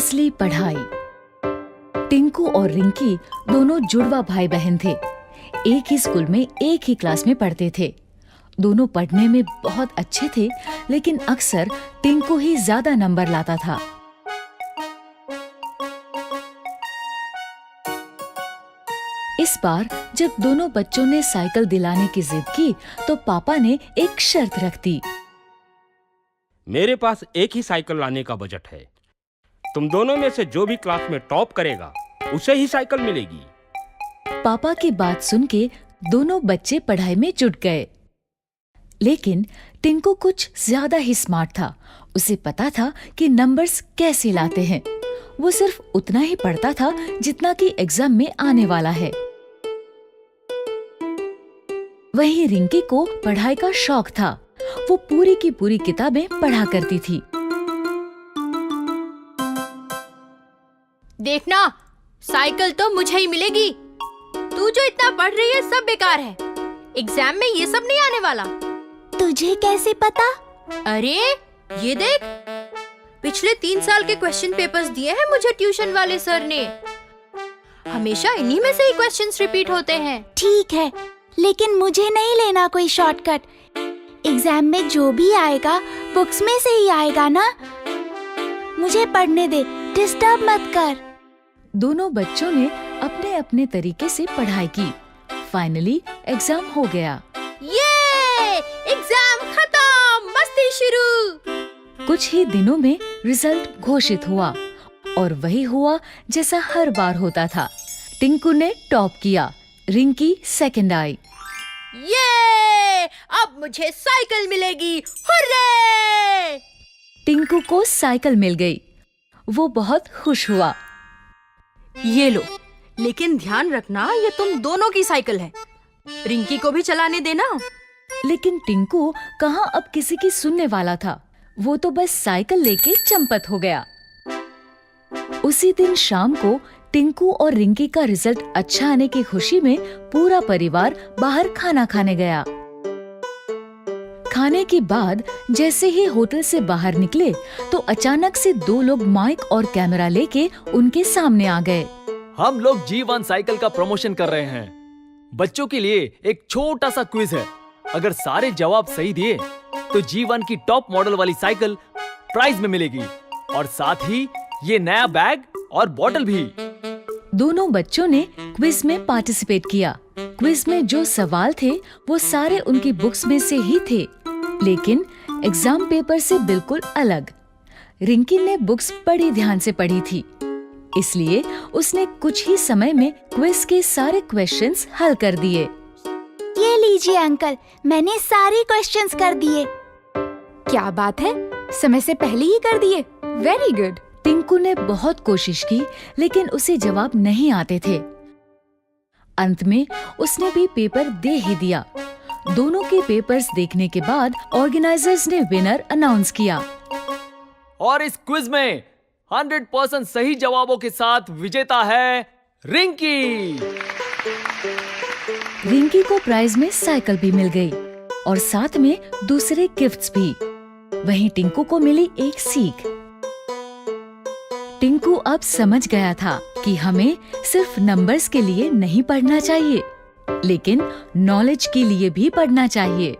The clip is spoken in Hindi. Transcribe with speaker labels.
Speaker 1: असली पढ़ाई। टिंकू और रिंकी दोनों जुड़वा भाई बहन थे। एक ही स्कूल में एक ही क्लास में पढ़ते थे। दोनों पढ़ने में बहुत अच्छे थे, लेकिन अक्सर टिंकू ही ज्यादा नंबर लाता था। इस बार जब दोनों बच्चों ने साइकिल दिलाने की जिद की, तो पापा ने एक शर्त रख दी।
Speaker 2: मेरे पास एक ही साइकिल लाने का बजट है। तुम दोनों में से जो भी क्लास में टॉप करेगा उसे ही साइकिल मिलेगी।
Speaker 1: पापा की बात सुन के दोनों बच्चे पढ़ाई में जुट गए। लेकिन टिंकू कुछ ज्यादा ही स्मार्ट था। उसे पता था कि नंबर्स कैसे लाते हैं। वो सिर्फ उतना ही पढ़ता था जितना कि एग्जाम में आने वाला है। वहीं रिंकी को पढ़ाई का शौक था। वो पूरी की पूरी किताबें पढ़ा करती थी।
Speaker 3: देखना, साइकिल तो मुझे ही मिलेगी। तू जो इतना पढ़ रही है सब बेकार है। एग्जाम में ये सब नहीं आने वाला।
Speaker 4: तुझे कैसे पता?
Speaker 3: अरे ये देख, पिछले 3 साल के क्वेश्चन पेपर्स दिए हैं मुझे ट्यूशन वाले सर ने। हमेशा इन्हीं में से ही क्वेश्चंस रिपीट होते हैं।
Speaker 4: ठीक है, लेकिन मुझे नहीं लेना कोई शॉर्टकट। एग्जाम में जो भी आएगा बुक्स में से ही आएगा ना। मुझे पढ़ने दे, डिस्टर्ब मत कर।
Speaker 1: दोनों बच्चों ने अपने अपने तरीके से पढ़ाई की। फाइनली एग्जाम हो गया।
Speaker 3: ये एग्जाम खत्म, मस्ती शुरू।
Speaker 1: कुछ ही दिनों में रिजल्ट घोषित हुआ और वही हुआ जैसा हर बार होता था। टिंकू ने टॉप किया, रिंकी सेकंड आई।
Speaker 3: ये अब मुझे साइकिल मिलेगी, हुर्रे!
Speaker 1: टिंकू को साइकिल मिल गई। वो बहुत खुश हुआ।
Speaker 3: ये लो, लेकिन ध्यान रखना ये तुम दोनों की साइकिल है। रिंकी को भी चलाने देना।
Speaker 1: लेकिन टिंकू कहाँ अब किसी की सुनने वाला था। वो तो बस साइकिल लेके चंपत हो गया। उसी दिन शाम को टिंकू और रिंकी का रिजल्ट अच्छा आने की खुशी में पूरा परिवार बाहर खाना खाने गया। खाने के बाद जैसे ही होटल से बाहर निकले तो अचानक से 2 लोग माइक और कैमरा लेके उनके सामने आ गए।
Speaker 5: हम लोग G1 साइकिल का प्रमोशन कर रहे हैं। बच्चों के लिए एक छोटा सा क्विज है। अगर सारे जवाब सही दिए तो G1 की टॉप मॉडल वाली साइकिल प्राइज में मिलेगी और साथ ही ये नया बैग और बॉटल भी।
Speaker 1: दोनों बच्चों ने क्विज में पार्टिसिपेट किया। क्विज में जो सवाल थे वो सारे उनकी बुक्स में से ही थे, लेकिन एग्जाम पेपर से बिल्कुल अलग। रिंकी ने बुक्स बड़ी ध्यान से पढ़ी थी, इसलिए उसने कुछ ही समय में क्विज के सारे क्वेश्चंस हल कर दिए।
Speaker 4: ये लीजिए अंकल, मैंने सारे क्वेश्चंस कर दिए।
Speaker 6: क्या बात है, समय से पहले ही कर दिए। Very good.
Speaker 1: टिंकू ने बहुत कोशिश की, लेकिन उसे जवाब नहीं आते थे। अंत में उसने भी पेपर दे ही दिया। दोनों के पेपर्स देखने के बाद ऑर्गेनाइजर्स ने विनर अनाउंस किया।
Speaker 5: और इस क्विज में 100% सही जवाबों के साथ विजेता है रिंकी।
Speaker 1: रिंकी को प्राइज में साइकिल भी मिल गई और साथ में दूसरे गिफ्ट्स भी। वहीं टिंकू को मिली एक सीख। टिंकू अब समझ गया था कि हमें सिर्फ नंबर्स के लिए नहीं पढ़ना चाहिए, लेकिन नॉलेज के लिए भी पढ़ना चाहिए।